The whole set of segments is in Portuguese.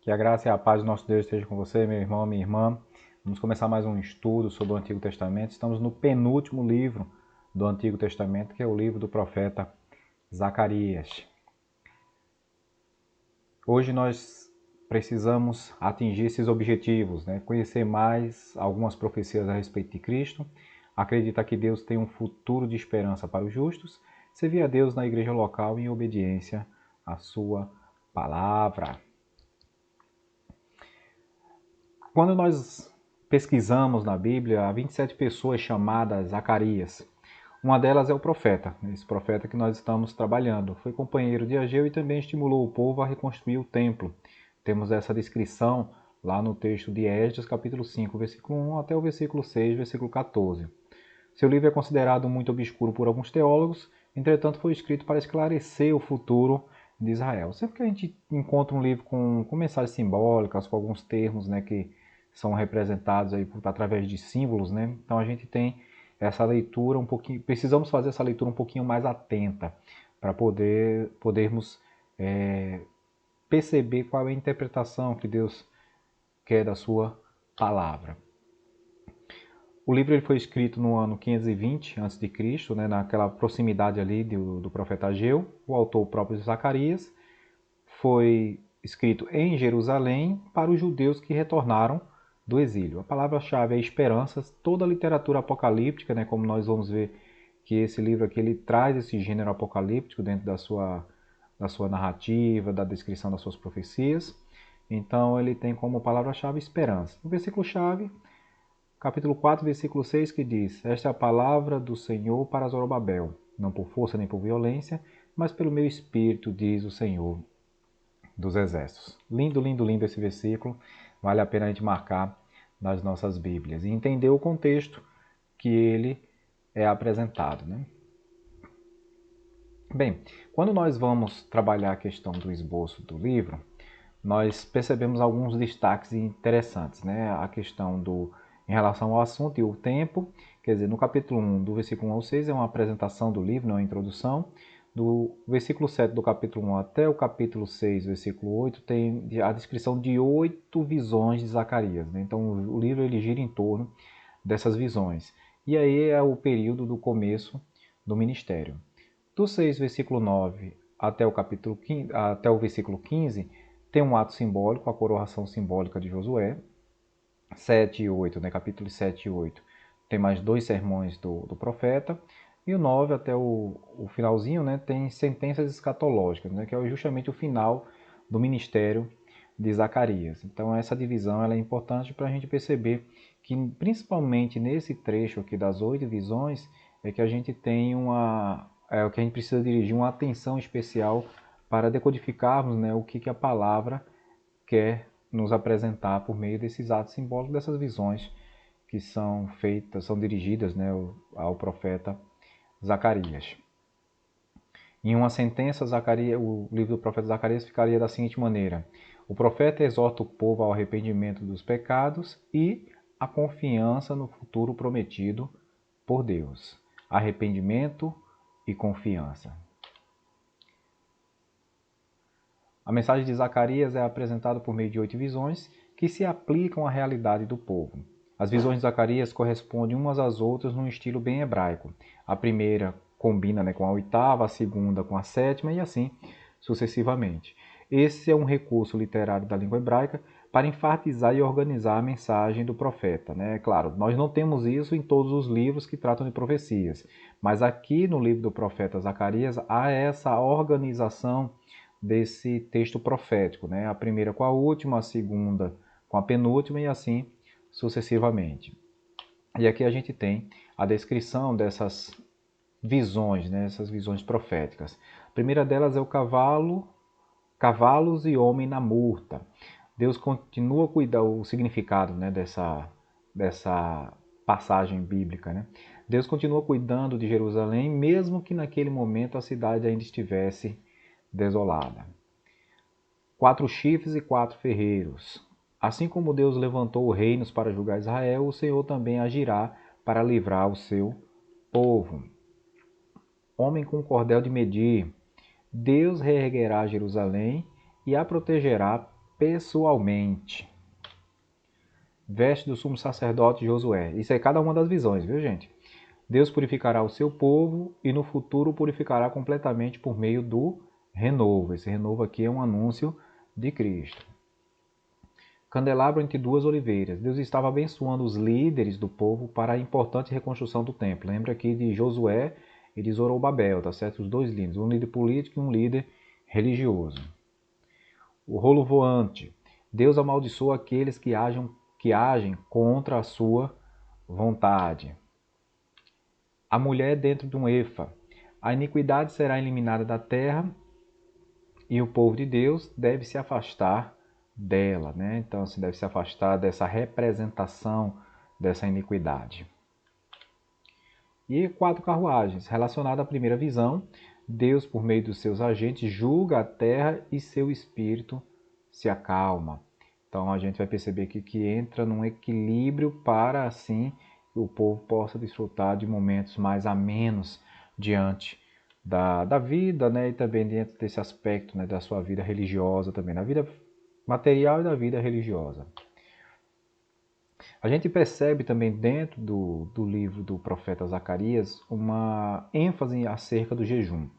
Que a graça e a paz do nosso Deus esteja com você, meu irmão, minha irmã. Vamos começar mais um estudo sobre o Antigo Testamento. Estamos no penúltimo livro do Antigo Testamento, que é o livro do profeta Zacarias. Hoje nós precisamos atingir esses objetivos, né? Conhecer mais algumas profecias a respeito de Cristo, acreditar que Deus tem um futuro de esperança para os justos, servir a Deus na igreja local em obediência à sua palavra. Quando nós pesquisamos na Bíblia, há 27 pessoas chamadas Zacarias. Uma delas é o profeta, esse profeta que nós estamos trabalhando. Foi companheiro de Ageu e também estimulou o povo a reconstruir o templo. Temos essa descrição lá no texto de Esdras, capítulo 5, versículo 1 até o versículo 6, versículo 14. Seu livro é considerado muito obscuro por alguns teólogos, entretanto foi escrito para esclarecer o futuro de Israel. Sempre que a gente encontra um livro com mensagens simbólicas, com alguns termos, né, que são representados aí através de símbolos, né, então a gente tem essa leitura um pouquinho, precisamos fazer essa leitura um pouquinho mais atenta para podermos perceber qual é a interpretação que Deus quer da sua palavra. O livro ele foi escrito no ano 520 a.C., né, naquela proximidade ali do profeta Ageu. O autor, o próprio Zacarias, foi escrito em Jerusalém para os judeus que retornaram do exílio. A palavra-chave é esperanças. Toda a literatura apocalíptica, né, como nós vamos ver que esse livro aqui ele traz esse gênero apocalíptico dentro da sua narrativa, da descrição das suas profecias. Então ele tem como palavra-chave esperança. O versículo-chave, capítulo 4, versículo 6, que diz: Esta é a palavra do Senhor para Zorobabel, não por força nem por violência, mas pelo meu espírito, diz o Senhor dos exércitos. Lindo, lindo, lindo esse versículo. Vale a pena a gente marcar nas nossas Bíblias e entender o contexto que ele é apresentado, né? Bem, quando nós vamos trabalhar a questão do esboço do livro, nós percebemos alguns destaques interessantes, né? A questão em relação ao assunto e o tempo, quer dizer, no capítulo 1, do versículo 1 ao 6, é uma apresentação do livro, não é uma introdução. Do versículo 7 do capítulo 1 até o capítulo 6, versículo 8, tem a descrição de 8 visões de Zacarias, né? Então o livro ele gira em torno dessas visões. E aí é o período do começo do ministério. Do 6, versículo 9 até o capítulo 15, até o versículo 15, tem um ato simbólico, a coroação simbólica de Josué. 7 e 8, né? Capítulo 7 e 8, tem mais 2 sermões do profeta. E o 9 até o finalzinho, né, tem sentenças escatológicas, né, que é justamente o final do ministério de Zacarias. Então essa divisão ela é importante para a gente perceber que principalmente nesse trecho aqui das 8 visões é que a gente tem o que a gente precisa dirigir uma atenção especial para decodificarmos, né, o que a palavra quer nos apresentar por meio desses atos simbólicos, dessas visões que são feitas, são dirigidas, né, ao profeta Zacarias. Em uma sentença, o livro do profeta Zacarias ficaria da seguinte maneira: o profeta exorta o povo ao arrependimento dos pecados e a confiança no futuro prometido por Deus. Arrependimento e confiança. A mensagem de Zacarias é apresentada por meio de 8 visões que se aplicam à realidade do povo. As visões de Zacarias correspondem umas às outras num estilo bem hebraico. A primeira combina, né, com a oitava, a segunda com a sétima e assim sucessivamente. Esse é um recurso literário da língua hebraica para enfatizar e organizar a mensagem do profeta, né? Claro, nós não temos isso em todos os livros que tratam de profecias, mas aqui no livro do profeta Zacarias há essa organização desse texto profético, né? A primeira com a última, a segunda com a penúltima e assim sucessivamente. E aqui a gente tem a descrição dessas visões, né? Essas visões proféticas. A primeira delas é o cavalos e homem na murta. Deus continua a cuidar o significado, né, dessa passagem bíblica, né? Deus continua cuidando de Jerusalém, mesmo que naquele momento a cidade ainda estivesse desolada. 4 chifres e 4 ferreiros. Assim como Deus levantou reinos para julgar Israel, o Senhor também agirá para livrar o seu povo. Homem com cordel de medir. Deus reerguerá Jerusalém e a protegerá pessoalmente. Veste do sumo sacerdote Josué. Isso é cada uma das visões, viu, gente? Deus purificará o seu povo e no futuro o purificará completamente por meio do renovo. Esse renovo aqui é um anúncio de Cristo. Candelabro entre duas oliveiras. Deus estava abençoando os líderes do povo para a importante reconstrução do templo. Lembra aqui de Josué e de Zorobabel, tá certo? Os dois líderes, um líder político e um líder religioso. O rolo voante. Deus amaldiçoa aqueles que agem contra a sua vontade. A mulher dentro de um efa. A iniquidade será eliminada da terra e o povo de Deus deve se afastar dela, né? Então, se deve se afastar dessa representação dessa iniquidade. E 4 carruagens. Relacionada à primeira visão, Deus, por meio dos seus agentes, julga a terra e seu espírito se acalma. Então, a gente vai perceber que entra num equilíbrio para, assim, que o povo possa desfrutar de momentos mais amenos diante da vida, né? E também dentro desse aspecto, né, da sua vida religiosa também, na vida material e da vida religiosa. A gente percebe também dentro do livro do profeta Zacarias uma ênfase acerca do jejum.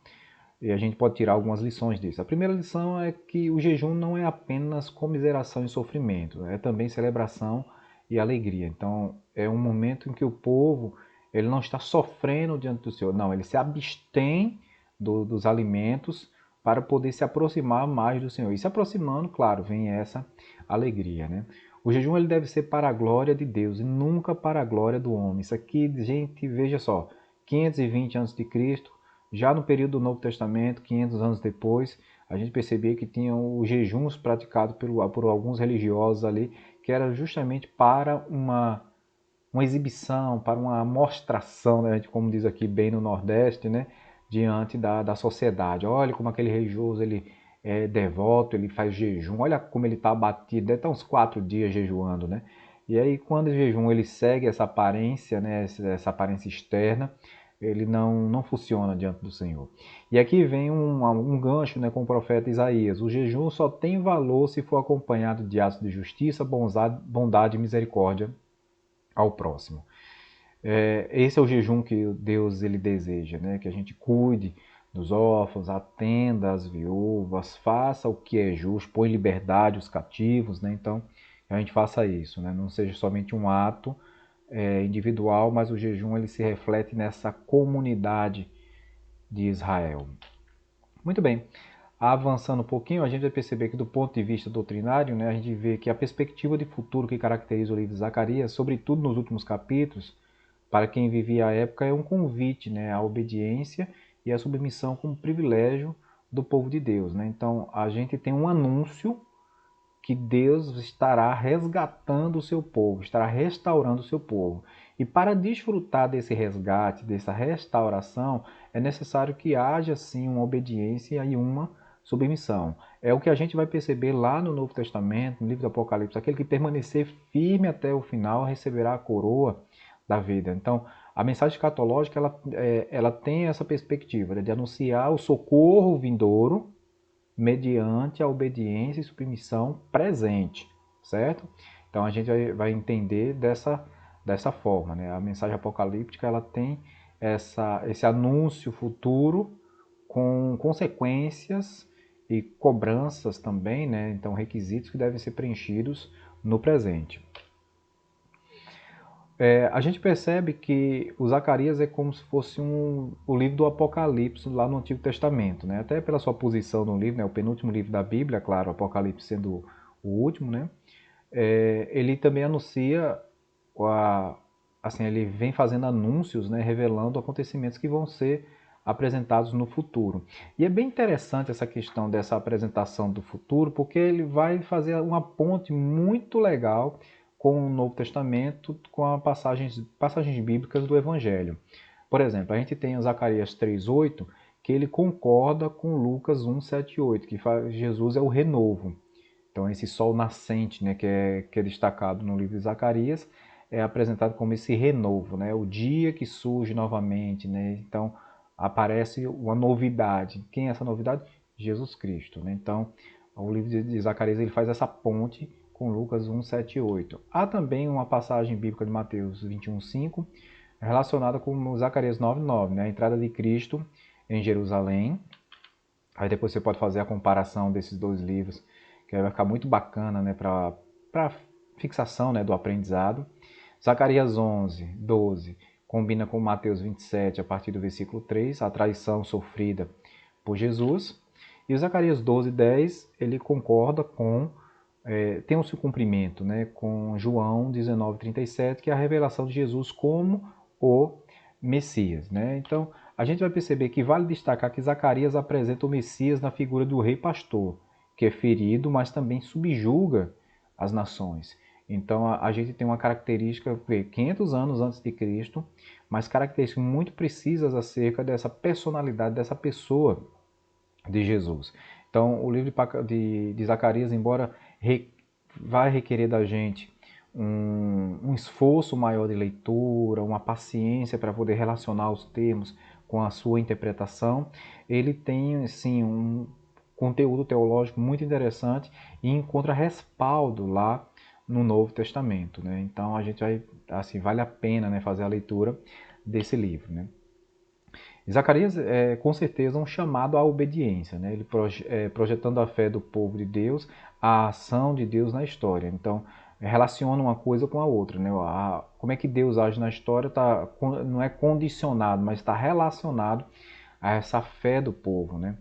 E a gente pode tirar algumas lições disso. A primeira lição é que o jejum não é apenas comiseração e sofrimento, é também celebração e alegria. Então, é um momento em que o povo ele não está sofrendo diante do Senhor, não, ele se abstém dos alimentos para poder se aproximar mais do Senhor. E se aproximando, claro, vem essa alegria, né? O jejum ele deve ser para a glória de Deus e nunca para a glória do homem. Isso aqui, gente, veja só, 520 a.C., já no período do Novo Testamento, 500 anos depois, a gente percebia que tinham os jejuns praticados por alguns religiosos ali, que era justamente para uma exibição, para uma mostração, né, como diz aqui bem no Nordeste, né, diante da sociedade. Olha como aquele religioso ele é devoto, ele faz jejum, olha como ele está abatido, deve estar uns 4 dias jejuando, né? E aí quando o jejum ele segue essa aparência, né, essa aparência externa, ele não funciona diante do Senhor. E aqui vem um gancho, né, com o profeta Isaías. O jejum só tem valor se for acompanhado de atos de justiça, bondade e misericórdia ao próximo. Esse é o jejum que Deus ele deseja, né? Que a gente cuide dos órfãos, atenda as viúvas, faça o que é justo, põe em liberdade os cativos, né? Então, a gente faça isso, né? Não seja somente um ato individual, mas o jejum ele se reflete nessa comunidade de Israel. Muito bem. Avançando um pouquinho, a gente vai perceber que do ponto de vista doutrinário, né, a gente vê que a perspectiva de futuro que caracteriza o livro de Zacarias, sobretudo nos últimos capítulos, para quem vivia a época, é um convite, né, à obediência e à submissão como privilégio do povo de Deus, né? Então, a gente tem um anúncio que Deus estará resgatando o seu povo, estará restaurando o seu povo. E para desfrutar desse resgate, dessa restauração, é necessário que haja sim uma obediência e uma submissão. É o que a gente vai perceber lá no Novo Testamento, no livro do Apocalipse. Aquele que permanecer firme até o final receberá a coroa da vida. Então, a mensagem escatológica ela tem essa perspectiva, né, de anunciar o socorro vindouro mediante a obediência e submissão presente, certo? Então a gente vai entender dessa forma, né? A mensagem apocalíptica ela tem esse anúncio futuro com consequências e cobranças também, né? Então requisitos que devem ser preenchidos no presente. A gente percebe que o Zacarias é como se fosse o livro do Apocalipse lá no Antigo Testamento, né? Até pela sua posição no livro, né? O penúltimo livro da Bíblia, claro, o Apocalipse sendo o último, né? Ele também anuncia, assim, ele vem fazendo anúncios, né? Revelando acontecimentos que vão ser apresentados no futuro. E é bem interessante essa questão dessa apresentação do futuro, porque ele vai fazer uma ponte muito legal com o Novo Testamento, com as passagens bíblicas do Evangelho. Por exemplo, a gente tem o Zacarias 3,8, que ele concorda com Lucas 1,7,8, que Jesus é o renovo. Então, esse sol nascente, né, que é destacado no livro de Zacarias, é apresentado como esse renovo, né, o dia que surge novamente. Né, então, aparece uma novidade. Quem é essa novidade? Jesus Cristo. Né? Então, O livro de Zacarias ele faz essa ponte com Lucas 1, 7 e 8. Há também uma passagem bíblica de Mateus 21, 5, relacionada com Zacarias 9, 9, né? A entrada de Cristo em Jerusalém. Aí depois você pode fazer a comparação desses dois livros, que vai ficar muito bacana, né, para fixação, né, do aprendizado. Zacarias 11, 12 combina com Mateus 27, a partir do versículo 3, a traição sofrida por Jesus. E o Zacarias 12, 10, ele concorda com, tem o seu cumprimento, né, com João 19, 37, que é a revelação de Jesus como o Messias. Né? Então, a gente vai perceber que vale destacar que Zacarias apresenta o Messias na figura do rei pastor, que é ferido, mas também subjuga as nações. Então a gente tem uma característica, 500 anos antes de Cristo, mas características muito precisas acerca dessa personalidade, dessa pessoa de Jesus. Então o livro de Zacarias, embora vai requerer da gente um esforço maior de leitura, uma paciência para poder relacionar os termos com a sua interpretação, ele tem sim um conteúdo teológico muito interessante e encontra respaldo lá no Novo Testamento, né? Então a gente vai, assim, vale a pena, né, fazer a leitura desse livro, né? Zacarias é com certeza um chamado à obediência, né? Ele projetando a fé do povo de Deus, a ação de Deus na história. Então relaciona uma coisa com a outra, né? Como é que Deus age na história não é condicionado, mas está relacionado a essa fé do povo, né?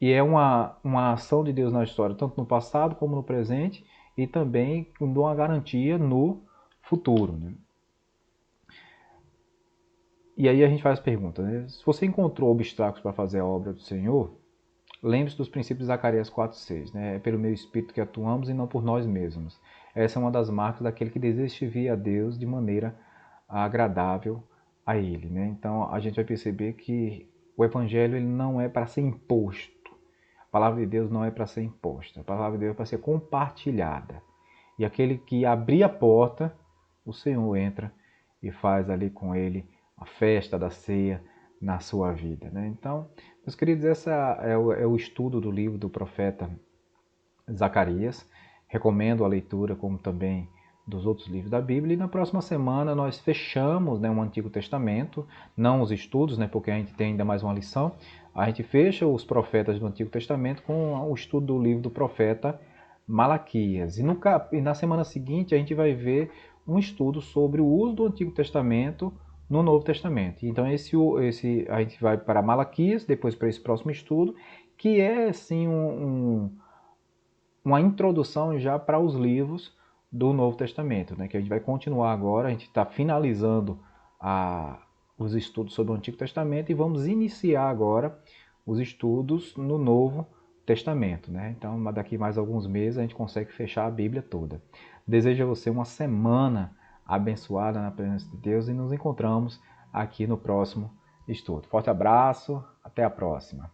E é uma ação de Deus na história, tanto no passado como no presente, e também dá uma garantia no futuro. Né? E aí a gente faz a pergunta, né? Se você encontrou obstáculos para fazer a obra do Senhor, lembre-se dos princípios de Zacarias 4,6. Né? É pelo meu Espírito que atuamos e não por nós mesmos. Essa é uma das marcas daquele que deseja servir a Deus de maneira agradável a Ele. Né? Então a gente vai perceber que o Evangelho ele não é para ser imposto. A palavra de Deus não é para ser imposta. A palavra de Deus é para ser compartilhada. E aquele que abrir a porta, o Senhor entra e faz ali com ele a festa da ceia na sua vida. Né? Então, meus queridos, esse é o estudo do livro do profeta Zacarias. Recomendo a leitura, como também dos outros livros da Bíblia. E na próxima semana nós fechamos, né, o Antigo Testamento, não os estudos, né, porque a gente tem ainda mais uma lição. A gente fecha os profetas do Antigo Testamento com o estudo do livro do profeta Malaquias. E na semana seguinte a gente vai ver um estudo sobre o uso do Antigo Testamento no Novo Testamento. Então a gente vai para Malaquias, depois para esse próximo estudo, que é assim uma introdução já para os livros do Novo Testamento, né? Que a gente vai continuar agora, a gente está finalizando os estudos sobre o Antigo Testamento e vamos iniciar agora os estudos no Novo Testamento. Né? Então, daqui mais alguns meses a gente consegue fechar a Bíblia toda. Desejo a você uma semana abençoada na presença de Deus e nos encontramos aqui no próximo estudo. Forte abraço, até a próxima.